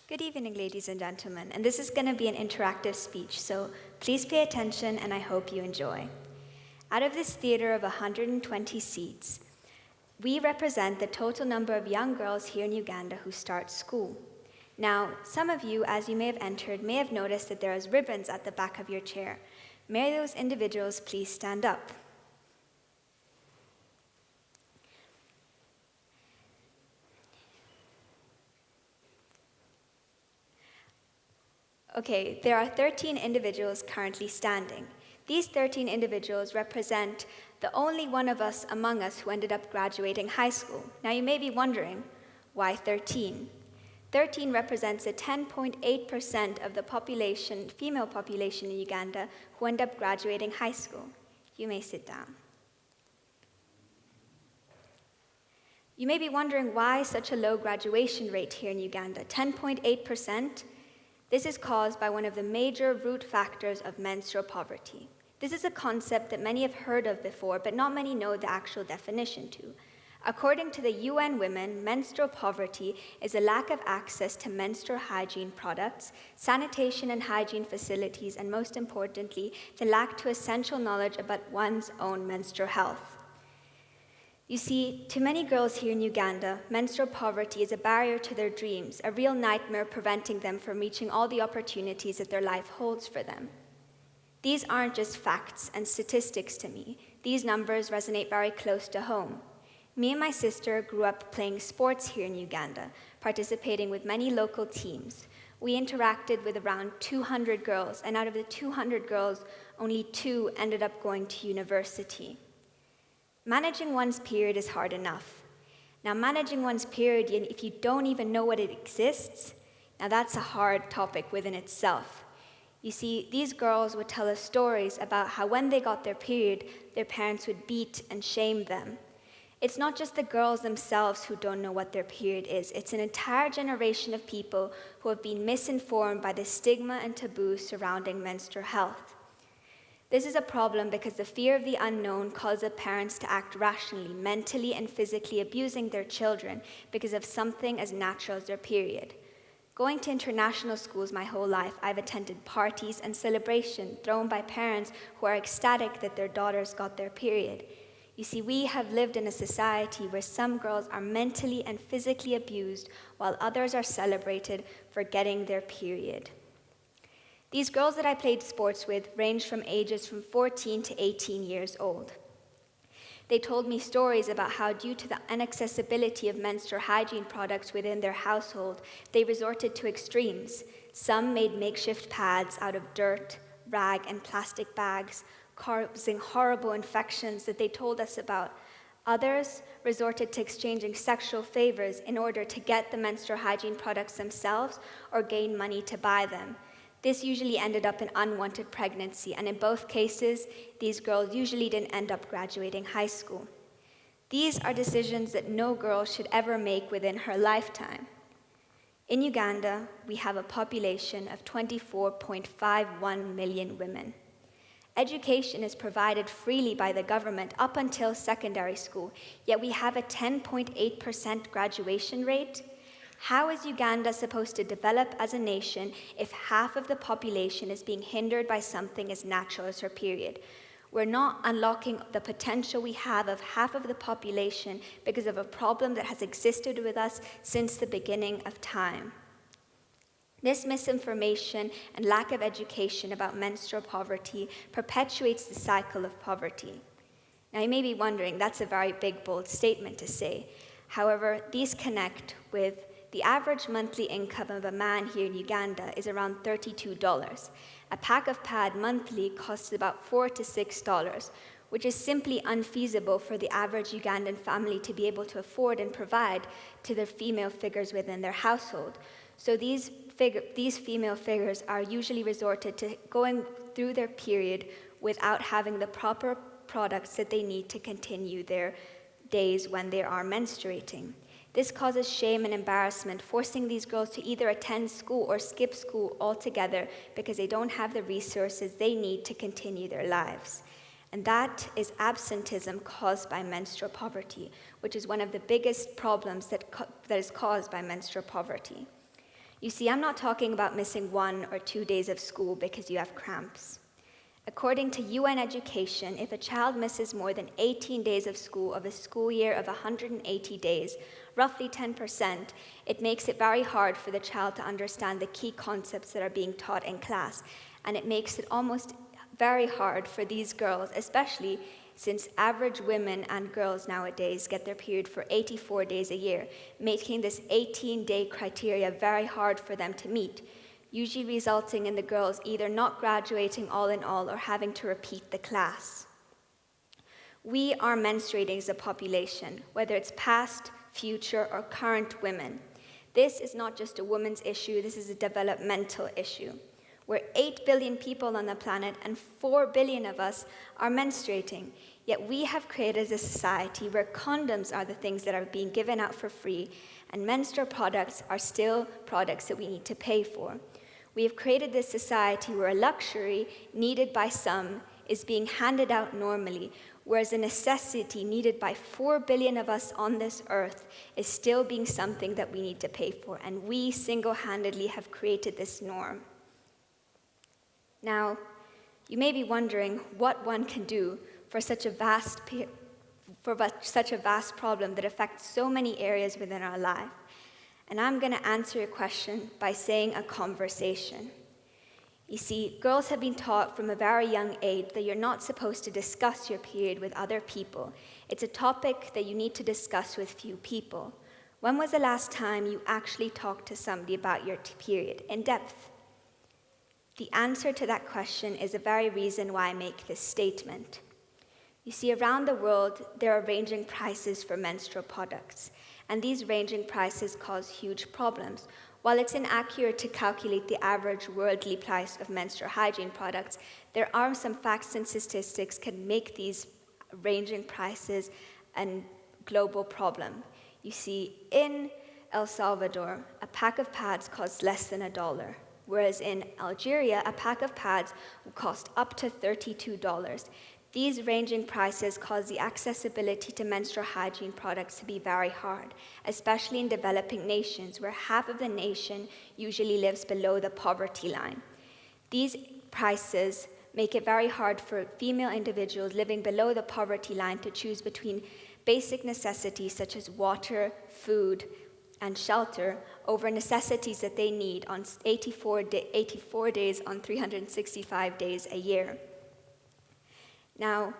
Good evening, ladies and gentlemen, and this is going to be an interactive speech, so please pay attention and I hope you enjoy. Out of this theater of 120 seats, we represent the total number of young girls here in Uganda who start school. Now, some of you, as you may have entered, may have noticed that there is ribbons at the back of your chair. May those individuals please stand up. Okay, there are 13 individuals currently standing. These 13 individuals represent the only one of us among us who ended up graduating high school. Now you may be wondering, why 13? 13 represents the 10.8% of the population, female population in Uganda who end up graduating high school. You may sit down. You may be wondering why such a low graduation rate here in Uganda, 10.8%. This is caused by one of the major root factors of menstrual poverty. This is a concept that many have heard of before, but not many know the actual definition to. According to the UN Women, menstrual poverty is a lack of access to menstrual hygiene products, sanitation and hygiene facilities, and most importantly, the lack to essential knowledge about one's own menstrual health. You see, to many girls here in Uganda, menstrual poverty is a barrier to their dreams, a real nightmare preventing them from reaching all the opportunities that their life holds for them. These aren't just facts and statistics to me. These numbers resonate very close to home. Me and my sister grew up playing sports here in Uganda, participating with many local teams. We interacted with around 200 girls, and out of the 200 girls, only 2 ended up going to university. Managing one's period is hard enough. Now, managing one's period, if you don't even know what it exists, now that's a hard topic within itself. You see, these girls would tell us stories about how when they got their period, their parents would beat and shame them. It's not just the girls themselves who don't know what their period is. It's an entire generation of people who have been misinformed by the stigma and taboo surrounding menstrual health. This is a problem because the fear of the unknown causes parents to act rationally, mentally and physically abusing their children because of something as natural as their period. Going to international schools my whole life, I've attended parties and celebrations thrown by parents who are ecstatic that their daughters got their period. You see, we have lived in a society where some girls are mentally and physically abused while others are celebrated for getting their period. These girls that I played sports with ranged from ages from 14 to 18 years old. They told me stories about how, due to the inaccessibility of menstrual hygiene products within their household, they resorted to extremes. Some made makeshift pads out of dirt, rag, and plastic bags, causing horrible infections that they told us about. Others resorted to exchanging sexual favors in order to get the menstrual hygiene products themselves or gain money to buy them. This usually ended up in unwanted pregnancy, and in both cases, these girls usually didn't end up graduating high school. These are decisions that no girl should ever make within her lifetime. In Uganda, we have a population of 24.51 million women. Education is provided freely by the government up until secondary school, yet we have a 10.8% graduation rate. How is Uganda supposed to develop as a nation if half of the population is being hindered by something as natural as her period? We're not unlocking the potential we have of half of the population because of a problem that has existed with us since the beginning of time. This misinformation and lack of education about menstrual poverty perpetuates the cycle of poverty. Now you may be wondering, that's a very big, bold statement to say. However, these connect with the average monthly income of a man here in Uganda is around $32. A pack of pad monthly costs about $4 to $6, which is simply unfeasible for the average Ugandan family to be able to afford and provide to their female figures within their household. So these female figures are usually resorted to going through their period without having the proper products that they need to continue their days when they are menstruating. This causes shame and embarrassment, forcing these girls to either attend school or skip school altogether because they don't have the resources they need to continue their lives. And that is absenteeism caused by menstrual poverty, which is one of the biggest problems that is caused by menstrual poverty. You see, I'm not talking about missing 1 or 2 days of school because you have cramps. According to UN Education, if a child misses more than 18 days of school of a school year of 180 days, roughly 10%, it makes it very hard for the child to understand the key concepts that are being taught in class. And it makes it almost very hard for these girls, especially since average women and girls nowadays get their period for 84 days a year, making this 18-day criteria very hard for them to meet, usually resulting in the girls either not graduating all in all or having to repeat the class. We are menstruating as a population, whether it's past, future, or current women. This is not just a woman's issue, this is a developmental issue. We're 8 billion people on the planet and 4 billion of us are menstruating. Yet we have created a society where condoms are the things that are being given out for free and menstrual products are still products that we need to pay for. We have created this society where a luxury needed by some is being handed out normally, whereas a necessity needed by 4 billion of us on this earth is still being something that we need to pay for. And we single-handedly have created this norm. Now, you may be wondering what one can do for such a vast problem that affects so many areas within our life. And I'm going to answer your question by saying a conversation. You see, girls have been taught from a very young age that you're not supposed to discuss your period with other people. It's a topic that you need to discuss with few people. When was the last time you actually talked to somebody about your period in depth? The answer to that question is the very reason why I make this statement. You see, around the world, there are ranging prices for menstrual products, and these ranging prices cause huge problems. While it's inaccurate to calculate the average worldly price of menstrual hygiene products, there are some facts and statistics can make these ranging prices a global problem. You see, in El Salvador, a pack of pads costs less than $1. Whereas in Algeria, a pack of pads will cost up to $32. These ranging prices cause the accessibility to menstrual hygiene products to be very hard, especially in developing nations where half of the nation usually lives below the poverty line. These prices make it very hard for female individuals living below the poverty line to choose between basic necessities such as water, food, and shelter over necessities that they need on 84 days on 365 days a year. Now,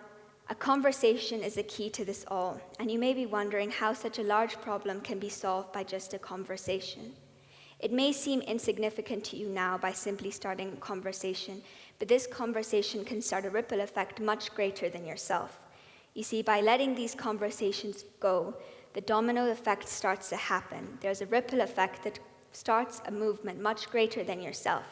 a conversation is the key to this all, and you may be wondering how such a large problem can be solved by just a conversation. It may seem insignificant to you now by simply starting a conversation, but this conversation can start a ripple effect much greater than yourself. You see, by letting these conversations go, the domino effect starts to happen. There's a ripple effect that starts a movement much greater than yourself.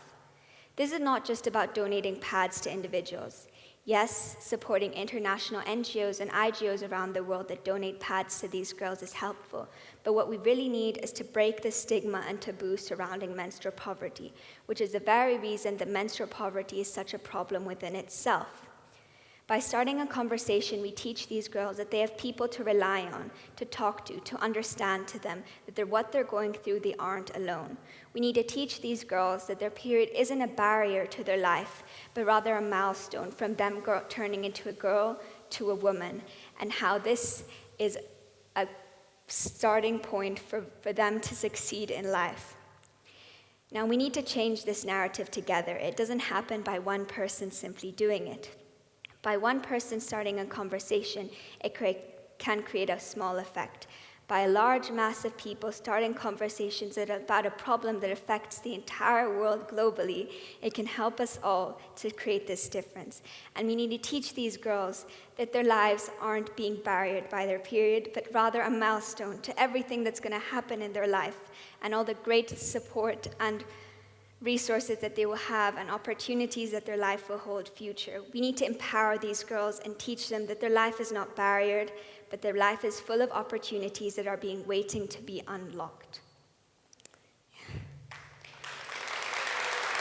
This is not just about donating pads to individuals. Yes, supporting international NGOs and IGOs around the world that donate pads to these girls is helpful, but what we really need is to break the stigma and taboo surrounding menstrual poverty, which is the very reason that menstrual poverty is such a problem within itself. By starting a conversation, we teach these girls that they have people to rely on, to talk to understand to them, that what they're going through, they aren't alone. We need to teach these girls that their period isn't a barrier to their life, but rather a milestone from them turning into a girl to a woman, and how this is a starting point for them to succeed in life. Now, we need to change this narrative together. It doesn't happen by one person simply doing it. By one person starting a conversation, it can create a small effect. By a large mass of people starting conversations about a problem that affects the entire world globally, it can help us all to create this difference. And we need to teach these girls that their lives aren't being barriered by their period, but rather a milestone to everything that's going to happen in their life and all the great support and resources that they will have and opportunities that their life will hold future. We need to empower these girls and teach them that their life is not barriered, but their life is full of opportunities that are waiting to be unlocked.